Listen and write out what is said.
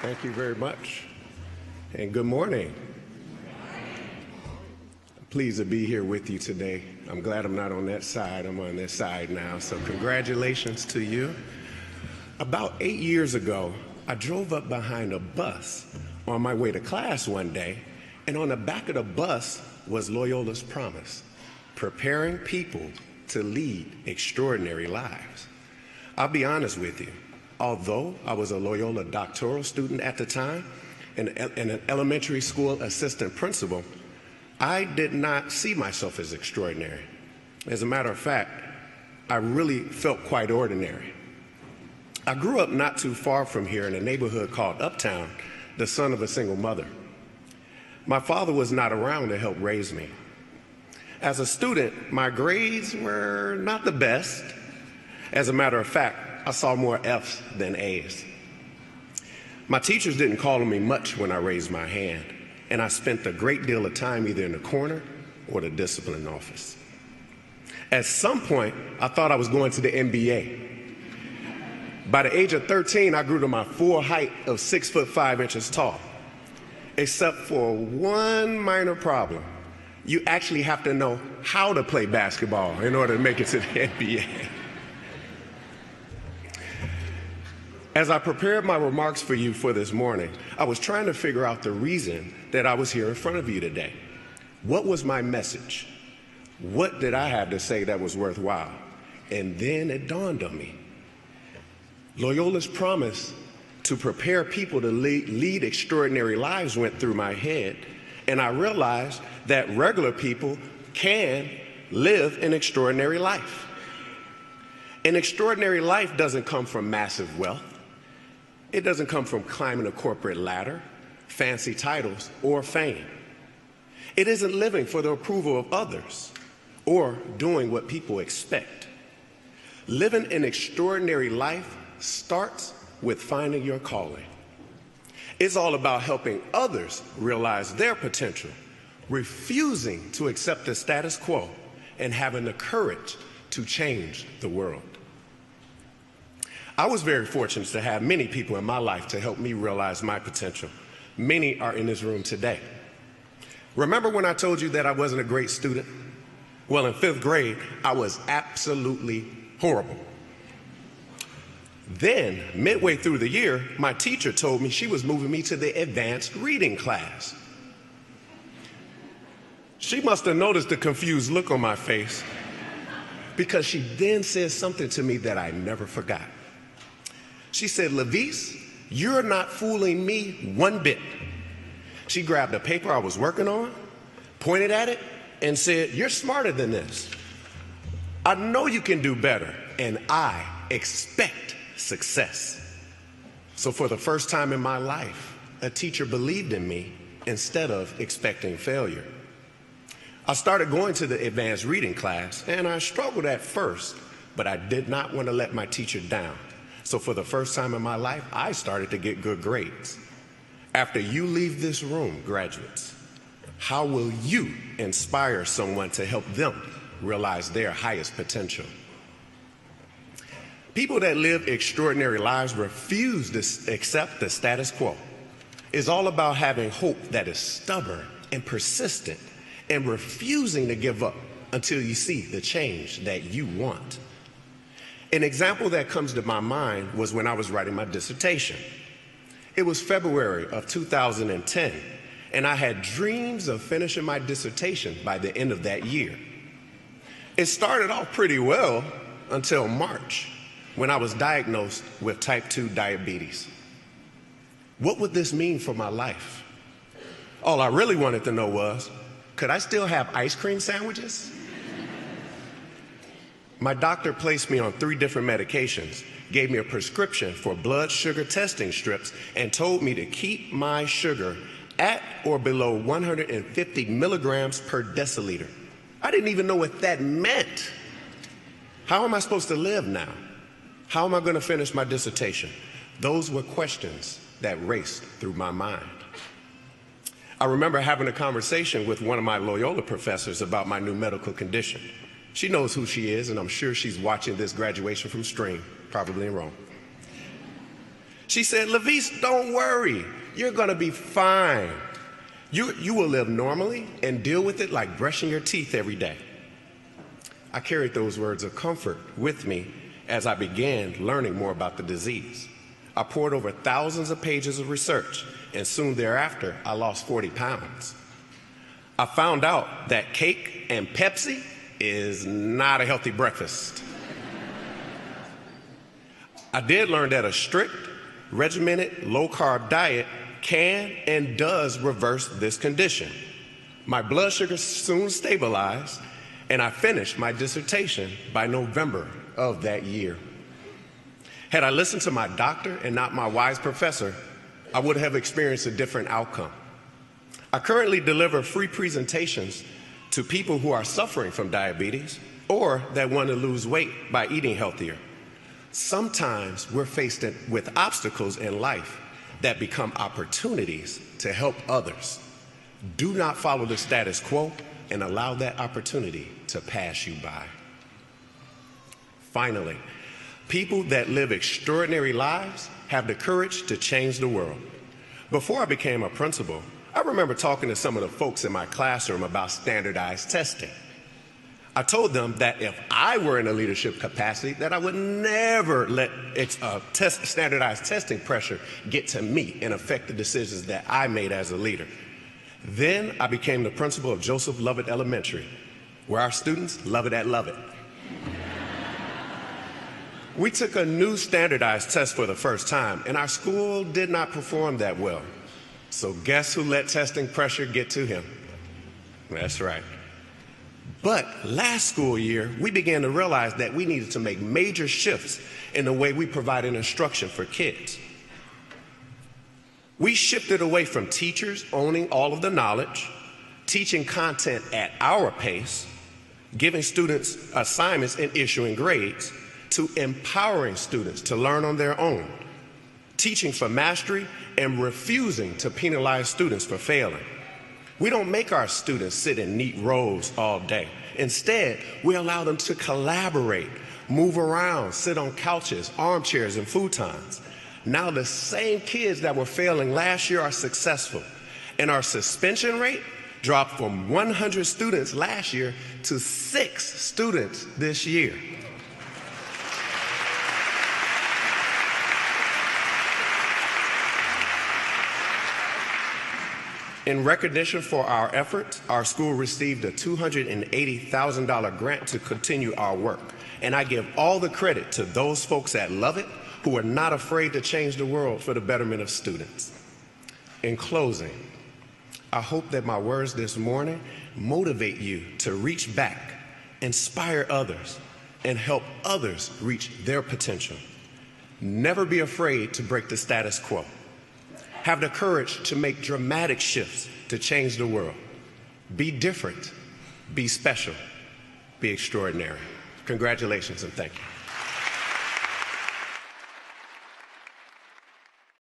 Thank you very much. And good morning. I'm pleased to be here with you today. I'm glad I'm not on that side. I'm on this side now. So congratulations to you. About 8 years ago, I drove up behind a bus on my way to class one day, and on the back of the bus was Loyola's promise, preparing people to lead extraordinary lives. I'll be honest with you. Although I was a Loyola doctoral student at the time and an elementary school assistant principal, I did not see myself as extraordinary. As a matter of fact, I really felt quite ordinary. I grew up not too far from here in a neighborhood called Uptown, the son of a single mother. My father was not around to help raise me. As a student, my grades were not the best. As a matter of fact, I saw more F's than A's. My teachers didn't call on me much when I raised my hand, and I spent a great deal of time either in the corner or the discipline office. At some point, I thought I was going to the NBA. By the age of 13, I grew to my full height of 6'5" tall, except for one minor problem. You actually have to know how to play basketball in order to make it to the NBA. As I prepared my remarks for you for this morning, I was trying to figure out the reason that I was here in front of you today. What was my message? What did I have to say that was worthwhile? And then it dawned on me. Loyola's promise to prepare people to lead extraordinary lives went through my head, and I realized that regular people can live an extraordinary life. An extraordinary life doesn't come from massive wealth. It doesn't come from climbing a corporate ladder, fancy titles, or fame. It isn't living for the approval of others or doing what people expect. Living an extraordinary life starts with finding your calling. It's all about helping others realize their potential, refusing to accept the status quo, and having the courage to change the world. I was very fortunate to have many people in my life to help me realize my potential. Many are in this room today. Remember when I told you that I wasn't a great student? Well, in 5th grade, I was absolutely horrible. Then, midway through the year, my teacher told me she was moving me to the advanced reading class. She must have noticed the confused look on my face, because she then said something to me that I never forgot. She said, "LeViis, you're not fooling me one bit." She grabbed the paper I was working on, pointed at it, and said, "You're smarter than this. I know you can do better, and I expect success." So for the first time in my life, a teacher believed in me instead of expecting failure. I started going to the advanced reading class, and I struggled at first, but I did not want to let my teacher down. So for the first time in my life, I started to get good grades. After you leave this room, graduates, how will you inspire someone to help them realize their highest potential? People that live extraordinary lives refuse to accept the status quo. It's all about having hope that is stubborn and persistent and refusing to give up until you see the change that you want. An example that comes to my mind was when I was writing my dissertation. It was February of 2010, and I had dreams of finishing my dissertation by the end of that year. It started off pretty well until March, when I was diagnosed with type 2 diabetes. What would this mean for my life? All I really wanted to know was, could I still have ice cream sandwiches? My doctor placed me on 3 different medications, gave me a prescription for blood sugar testing strips, and told me to keep my sugar at or below 150 milligrams per deciliter. I didn't even know what that meant. How am I supposed to live now? How am I going to finish my dissertation? Those were questions that raced through my mind. I remember having a conversation with one of my Loyola professors about my new medical condition. She knows who she is, and I'm sure she's watching this graduation from Stream, probably in Rome. She said, "LeViis, don't worry. You're going to be fine. You will live normally and deal with it like brushing your teeth every day." I carried those words of comfort with me as I began learning more about the disease. I poured over thousands of pages of research, and soon thereafter, I lost 40 pounds. I found out that cake and Pepsi is not a healthy breakfast. I did learn that a strict, regimented, low-carb diet can and does reverse this condition. My blood sugar soon stabilized, and I finished my dissertation by November of that year. Had I listened to my doctor and not my wise professor, I would have experienced a different outcome. I currently deliver free presentations to people who are suffering from diabetes or that want to lose weight by eating healthier. Sometimes we're faced with obstacles in life that become opportunities to help others. Do not follow the status quo and allow that opportunity to pass you by. Finally, people that live extraordinary lives have the courage to change the world. Before I became a principal, I remember talking to some of the folks in my classroom about standardized testing. I told them that if I were in a leadership capacity, that I would never let standardized testing pressure get to me and affect the decisions that I made as a leader. Then I became the principal of Joseph Lovett Elementary, where our students love it at Lovett. We took a new standardized test for the first time, and our school did not perform that well. So guess who let testing pressure get to him? That's right. But last school year, we began to realize that we needed to make major shifts in the way we provided instruction for kids. We shifted away from teachers owning all of the knowledge, teaching content at our pace, giving students assignments and issuing grades, to empowering students to learn on their own, teaching for mastery, and refusing to penalize students for failing. We don't make our students sit in neat rows all day. Instead, we allow them to collaborate, move around, sit on couches, armchairs, and futons. Now the same kids that were failing last year are successful, and our suspension rate dropped from 100 students last year to 6 students this year. In recognition for our efforts, our school received a $280,000 grant to continue our work. And I give all the credit to those folks that love it, who are not afraid to change the world for the betterment of students. In closing, I hope that my words this morning motivate you to reach back, inspire others, and help others reach their potential. Never be afraid to break the status quo. Have the courage to make dramatic shifts to change the world. Be different, be special, be extraordinary. Congratulations and thank you.